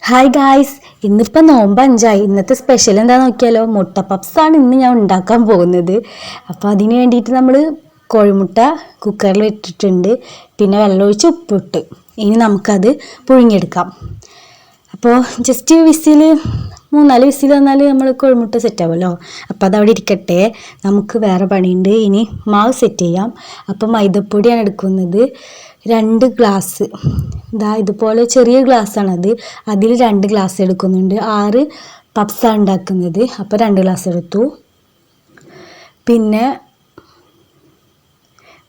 Hi guys, ഇന്നിപ്പോൾ നോമ്പ് 5 ഇന്നത്തെ സ്പെഷ്യൽ എന്താണെന്ന് നോക്കിയാലോ. മുട്ട പപ്സാണ് ഇന്ന് ഞാൻ ഉണ്ടാക്കാൻ പോകുന്നത്. അപ്പോൾ അതിന് വേണ്ടിയിട്ട് നമ്മൾ കോഴിമുട്ട കുക്കറിൽ ഇട്ടിട്ടുണ്ട്, പിന്നെ വെള്ളമൊഴിച്ച് ഉപ്പിട്ട്. ഇനി നമുക്കത് പുഴുങ്ങിയെടുക്കാം. അപ്പോൾ ജസ്റ്റ് വിസിൽ 3-4 വിസിൽ വന്നാൽ നമ്മൾ കോഴിമുട്ട സെറ്റ് ആവുമല്ലോ. അപ്പോൾ അതവിടെ ഇരിക്കട്ടെ, നമുക്ക് വേറെ പണിയുണ്ട്. ഇനി മാവ് സെറ്റ് ചെയ്യാം. അപ്പോൾ മൈദപ്പൊടിയാണ് എടുക്കുന്നത്. 2 ഗ്ലാസ്, ഇതുപോലെ ചെറിയ ഗ്ലാസ്സാണത്, അതിൽ 2 ഗ്ലാസ് എടുക്കുന്നുണ്ട്. 6 പപ്സാണ് ഉണ്ടാക്കുന്നത്, അപ്പോൾ 2 ഗ്ലാസ് എടുത്തു. പിന്നെ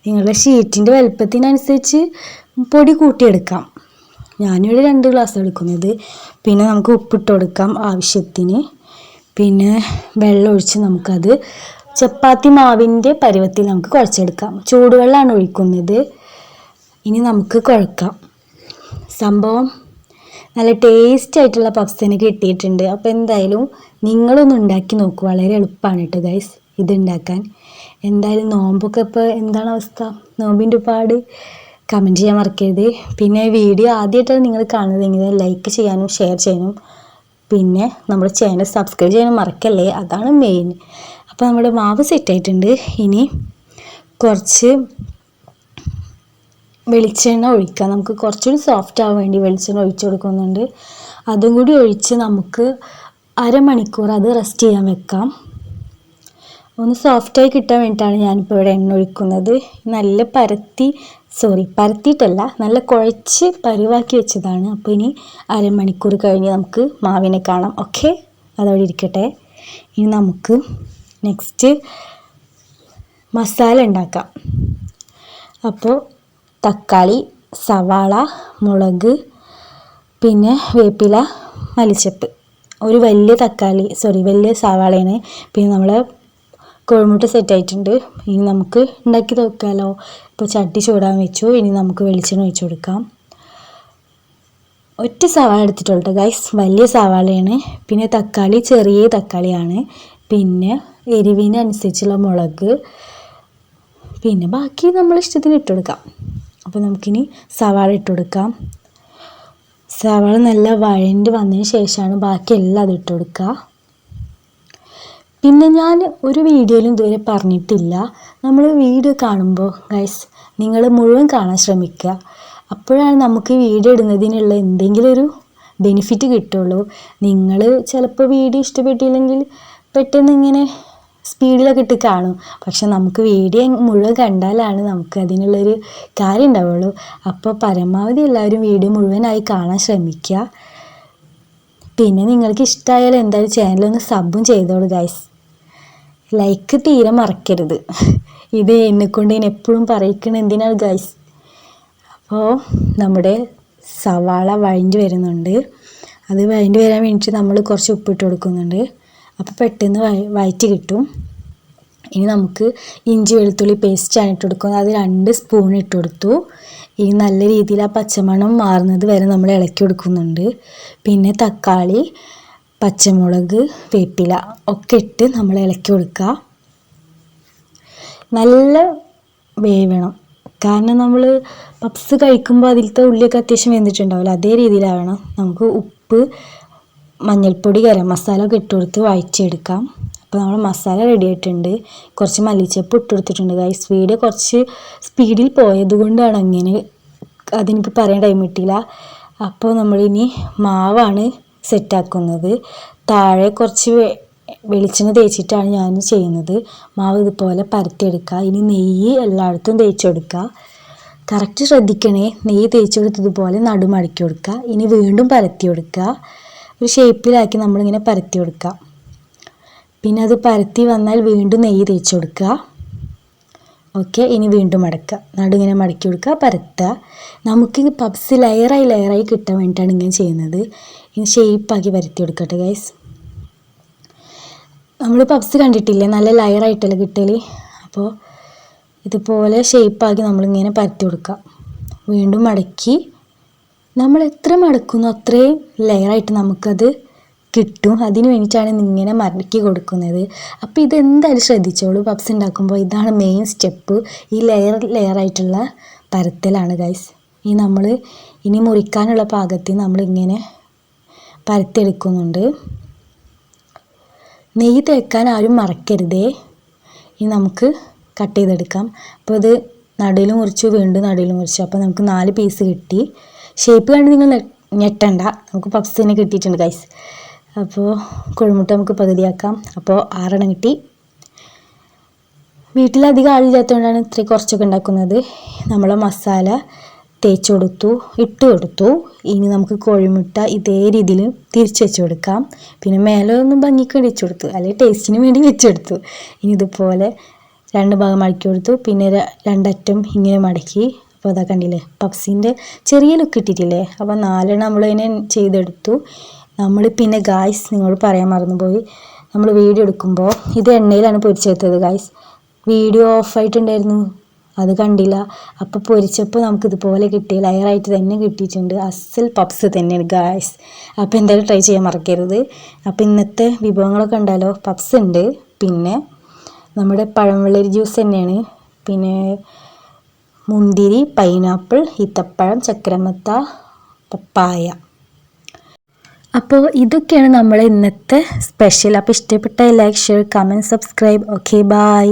നിങ്ങളുടെ ഷീറ്റിൻ്റെ വലുപ്പത്തിനനുസരിച്ച് പൊടി കൂട്ടിയെടുക്കാം. ഞാനിവിടെ 2 ഗ്ലാസ് എടുക്കുന്നത്. പിന്നെ നമുക്ക് ഉപ്പിട്ട് കൊടുക്കാം ആവശ്യത്തിന്. പിന്നെ വെള്ളം ഒഴിച്ച് നമുക്കത് ചപ്പാത്തി മാവിൻ്റെ പരുവത്തിൽ നമുക്ക് കുഴച്ചെടുക്കാം. ചൂടുവെള്ളമാണ് ഒഴിക്കുന്നത്. ഇനി നമുക്ക് കുഴക്കാം. സംഭവം നല്ല ടേസ്റ്റ് ആയിട്ടുള്ള പപ്സ് എനിക്ക് കിട്ടിയിട്ടുണ്ട്. അപ്പോൾ എന്തായാലും നിങ്ങളൊന്ന് ഉണ്ടാക്കി നോക്കൂ. വളരെ എളുപ്പമാണ് കേട്ടോ ഗൈസ് ഇതുണ്ടാക്കാൻ. എന്തായാലും നോമ്പൊക്കെ ഇപ്പോൾ എന്താണ് അവസ്ഥ, നോമ്പിൻ്റെ പാട് കമൻറ്റ് ചെയ്യാൻ മറക്കരുത്. പിന്നെ വീഡിയോ ആദ്യമായിട്ടാണ് നിങ്ങൾ കാണുന്നതെങ്കിൽ ലൈക്ക് ചെയ്യാനും ഷെയർ ചെയ്യാനും പിന്നെ നമ്മുടെ ചാനൽ സബ്സ്ക്രൈബ് ചെയ്യാനും മറക്കല്ലേ, അതാണ് മെയിൻ. അപ്പോൾ നമ്മുടെ മാവ് സെറ്റായിട്ടുണ്ട്. ഇനി കുറച്ച് വെളിച്ചെണ്ണ ഒഴിക്കാം. നമുക്ക് കുറച്ചുകൂടി സോഫ്റ്റ് ആവാൻ വേണ്ടി വെളിച്ചെണ്ണ ഒഴിച്ച് കൊടുക്കുന്നുണ്ട്. അതും കൂടി ഒഴിച്ച് നമുക്ക് അരമണിക്കൂർ അത് റെസ്റ്റ് ചെയ്യാൻ വെക്കാം. ഒന്ന് സോഫ്റ്റായി കിട്ടാൻ വേണ്ടിയിട്ടാണ് ഞാനിപ്പോൾ ഇവിടെ എണ്ണ ഒഴിക്കുന്നത്. നല്ല പരത്തിയിട്ടല്ല, നല്ല കുഴച്ച് പരുവാക്കി വെച്ചതാണ്. അപ്പോൾ ഇനി അരമണിക്കൂർ കഴിഞ്ഞ് നമുക്ക് മാവിനെ കാണാം. ഓക്കെ, അതവിടെ ഇരിക്കട്ടെ. ഇനി നമുക്ക് നെക്സ്റ്റ് മസാല ഉണ്ടാക്കാം. അപ്പോൾ തക്കാളി, സവാള, മുളക്, പിന്നെ വേപ്പില, മല്ലിച്ചപ്പ്, ഒരു വലിയ സവാളയാണ്. പിന്നെ നമ്മൾ കോഴിമുട്ട സെറ്റായിട്ടുണ്ട്. ഇനി നമുക്ക് ഉണ്ടാക്കി നോക്കാമല്ലോ. ഇപ്പോൾ ചട്ടി ചൂടാൻ വെച്ചു. ഇനി നമുക്ക് വെളിച്ചെണ്ണ ഒഴിച്ച് കൊടുക്കാം. ഒറ്റ സവാള എടുത്തിട്ടുള്ളൂ ഗൈസ്, വലിയ സവാളയാണ്. പിന്നെ തക്കാളി ചെറിയ തക്കാളിയാണ്. പിന്നെ എരിവിനനുസരിച്ചുള്ള മുളക്, പിന്നെ ബാക്കി നമ്മൾ ഇഷ്ടത്തിന് ഇട്ട് കൊടുക്കാം. അപ്പോൾ നമുക്കിനി സവാള ഇട്ട് കൊടുക്കാം. സവാള നല്ല വഴണ്ട് വന്നതിന് ശേഷമാണ് ബാക്കി എല്ലാം അത് ഇട്ട് കൊടുക്കുക. പിന്നെ ഞാൻ ഒരു വീഡിയോയിലും ഇതുവരെ പറഞ്ഞിട്ടില്ല, നമ്മൾ വീഡിയോ കാണുമ്പോൾ ഗൈസ് നിങ്ങൾ മുഴുവൻ കാണാൻ ശ്രമിക്കുക. അപ്പോഴാണ് നമുക്ക് വീഡിയോ ഇടുന്നതിനുള്ള എന്തെങ്കിലും ഒരു ബെനിഫിറ്റ് കിട്ടുള്ളൂ. നിങ്ങൾ ചിലപ്പോൾ വീഡിയോ ഇഷ്ടപ്പെട്ടില്ലെങ്കിൽ പെട്ടെന്ന് ഇങ്ങനെ സ്പീഡിലൊക്കെ ഇട്ട് കാണും. പക്ഷെ നമുക്ക് വീഡിയോ മുഴുവൻ കണ്ടാലാണ് നമുക്ക് അതിനുള്ളൊരു കാര്യം ഉണ്ടാവുള്ളൂ. അപ്പോൾ പരമാവധി എല്ലാവരും വീഡിയോ മുഴുവനായി കാണാൻ ശ്രമിക്കുക. പിന്നെ നിങ്ങൾക്ക് ഇഷ്ടമായാൽ എന്തായാലും ചാനലൊന്ന് സബും ചെയ്തോളൂ ഗൈസ്. ലൈക്ക് തീരെ മറക്കരുത്. ഇത് എന്നെക്കൊണ്ട് ഞാൻ എപ്പോഴും പറയിക്കണം എന്തിനാണ് ഗൈസ്. അപ്പോൾ നമ്മുടെ സവാള വഴഞ്ഞ് വരുന്നുണ്ട്. അത് വഴഞ്ഞ് വരാൻ വേണ്ടിയിട്ട് നമ്മൾ കുറച്ച് ഉപ്പിട്ട് കൊടുക്കുന്നുണ്ട്. അപ്പോൾ പെട്ടെന്ന് വഴറ്റി കിട്ടും. ഇനി നമുക്ക് ഇഞ്ചി വെളുത്തുള്ളി പേസ്റ്റാണ് ഇട്ട് കൊടുക്കുന്നത്. അത് 2 സ്പൂൺ ഇട്ട് കൊടുത്തു. ഇനി നല്ല രീതിയിൽ ആ പച്ചമണം മാറുന്നത് വരെ നമ്മൾ ഇളക്കി കൊടുക്കുന്നുണ്ട്. പിന്നെ തക്കാളി, പച്ചമുളക്, വേപ്പില ഒക്കെ ഇട്ട് നമ്മൾ ഇളക്കി കൊടുക്കുക. നല്ല വേവണം, കാരണം നമ്മൾ പപ്സ് കഴിക്കുമ്പോൾ അതിലത്തെ ഉള്ളിയൊക്കെ അത്യാവശ്യം വെന്തിട്ടുണ്ടാവില്ല, അതേ രീതിയിലാവണം. നമുക്ക് ഉപ്പ്, മഞ്ഞൾപ്പൊടി, ഗരം മസാല ഒക്കെ ഇട്ട് കൊടുത്ത് വഴറ്റിയെടുക്കാം. അപ്പോൾ നമ്മൾ മസാല റെഡി ആയിട്ടുണ്ട്. കുറച്ച് മല്ലിച്ചപ്പ് ഇട്ട് കൊടുത്തിട്ടുണ്ട് ഗൈസ്. വീഡിയോ കുറച്ച് സ്പീഡിൽ പോയത് കൊണ്ടാണ് അങ്ങനെ, അതെനിക്ക് പറയാൻ ടൈം കിട്ടിയില്ല. അപ്പോൾ നമ്മളിനി മാവാണ് സെറ്റാക്കുന്നത്. താഴെ കുറച്ച് വെളിച്ചെണ്ണ തേച്ചിട്ടാണ് ഞാൻ ചെയ്യുന്നത്. മാവ് ഇതുപോലെ പരത്തിയെടുക്കുക. ഇനി നെയ്യ് എല്ലായിടത്തും തേച്ച് കൊടുക്കുക. കറക്റ്റ് ശ്രദ്ധിക്കണേ, നെയ്യ് തേച്ച് കൊടുത്തതുപോലെ നടുമടക്കി കൊടുക്കുക. ഇനി വീണ്ടും പരത്തി കൊടുക്കുക. ഒരു ഷേപ്പിലാക്കി നമ്മളിങ്ങനെ പരത്തി കൊടുക്കുക. പിന്നെ അത് പരത്തി വന്നാൽ വീണ്ടും നെയ്യ് തേച്ച് കൊടുക്കുക. ഓക്കെ, ഇനി വീണ്ടും മടക്കുക, നടുങ്ങനെ മടക്കി കൊടുക്കുക, പരത്തുക. നമുക്ക് പപ്സ് ലെയറായി കിട്ടാൻ വേണ്ടിയിട്ടാണ് ഇങ്ങനെ ചെയ്യുന്നത്. ഇനി ഷേപ്പാക്കി പരത്തി കൊടുക്കട്ടെ ഗൈസ്. നമ്മൾ പപ്സ് കണ്ടിട്ടില്ലേ, നല്ല ലെയറായിട്ടല്ലേ കിട്ടൽ. അപ്പോൾ ഇതുപോലെ ഷേപ്പാക്കി നമ്മളിങ്ങനെ പരത്തി കൊടുക്കുക. വീണ്ടും മടക്കി നമ്മൾ എത്ര മടക്കുന്നു അത്രയും ലെയറായിട്ട് നമുക്കത് കിട്ടും. അതിന് വേണ്ടിയിട്ടാണ് ഇങ്ങനെ മടക്കി കൊടുക്കുന്നത്. അപ്പോൾ ഇതെന്തായാലും ശ്രദ്ധിച്ചോളൂ, പപ്സ് ഉണ്ടാക്കുമ്പോൾ ഇതാണ് മെയിൻ സ്റ്റെപ്പ്. ഈ ലെയറായിട്ടുള്ള പരത്തലാണ് ഗൈസ്. ഇനി മുറിക്കാനുള്ള പാകത്തിൽ നമ്മളിങ്ങനെ പരത്തിയെടുക്കുന്നുണ്ട്. നെയ്യ് തേക്കാൻ ആരും മറക്കരുതേ. ഇനി നമുക്ക് കട്ട് ചെയ്തെടുക്കാം. അപ്പോൾ ഇത് നടുവിൽ മുറിച്ചു, വീണ്ടും നടുവിൽ മുറിച്ചു. അപ്പോൾ നമുക്ക് 4 പീസ് കിട്ടി. ഷേപ്പ് കണ്ട് നിങ്ങൾ ഞെട്ടണ്ട, നമുക്ക് പപ്സ് തന്നെ കിട്ടിയിട്ടുണ്ട് ഗൈസ്. അപ്പോൾ കോഴിമുട്ട നമുക്ക് പകുതിയാക്കാം. അപ്പോൾ 6 കിട്ടി. വീട്ടിലധികം ആളില്ലാത്തതുകൊണ്ടാണ് ഇത്രയും കുറച്ചൊക്കെ ഉണ്ടാക്കുന്നത്. നമ്മളെ മസാല തേച്ച് കൊടുത്തു, ഇട്ട് കൊടുത്തു. ഇനി നമുക്ക് കോഴിമുട്ട ഇതേ രീതിയിൽ തിരിച്ച് വെച്ച് കൊടുക്കാം. പിന്നെ മേലെ ഒന്നും ഭംഗിക്ക് വേണ്ടി വെച്ച് കൊടുത്തു, അല്ലെങ്കിൽ ടേസ്റ്റിന് വേണ്ടി വെച്ചെടുത്തു. ഇനി ഇതുപോലെ 2 ഭാഗം മടക്കി കൊടുത്തു. പിന്നെ 2 അറ്റം ഇങ്ങനെ മടക്കി. അപ്പോൾ അതാ കണ്ടില്ലേ, പപ്സിൻ്റെ ചെറിയ ലുക്ക് ഇട്ടിട്ടില്ലേ. അപ്പോൾ 4 നമ്മളതിനെ ചെയ്തെടുത്തു. നമ്മൾ പിന്നെ ഗായ്സ് നിങ്ങളോട് പറയാൻ മറന്നുപോയി, നമ്മൾ വീഡിയോ എടുക്കുമ്പോൾ ഇത് എണ്ണയിലാണ് പൊരിച്ചെടുത്തത് ഗായ്സ്. വീഡിയോ ഓഫായിട്ടുണ്ടായിരുന്നു, അത് കണ്ടില്ല. അപ്പോൾ പൊരിച്ചപ്പോൾ നമുക്കിതുപോലെ കിട്ടി, ലെയറായിട്ട് തന്നെ കിട്ടിയിട്ടുണ്ട്. അസൽ പപ്സ് തന്നെയാണ് ഗായ്സ്. അപ്പോൾ എന്തായാലും ട്രൈ ചെയ്യാൻ മറക്കരുത്. അപ്പോൾ ഇന്നത്തെ വിഭവങ്ങളൊക്കെ ഉണ്ടല്ലോ, പപ്സ് ഉണ്ട്, പിന്നെ നമ്മുടെ പഴംവെള്ളരി ജ്യൂസ് തന്നെയാണ്, പിന്നെ മുന്തിരി, പൈനാപ്പിൾ, ഈത്തപ്പഴം, ചക്കരമത്ത, പപ്പായ. അപ്പോൾ ഇതൊക്കെയാണ് നമ്മളെ ഇന്നത്തെ സ്പെഷ്യൽ. അപ്പോൾ ഇഷ്ടപ്പെട്ട like, share, comment, subscribe. Okay, by.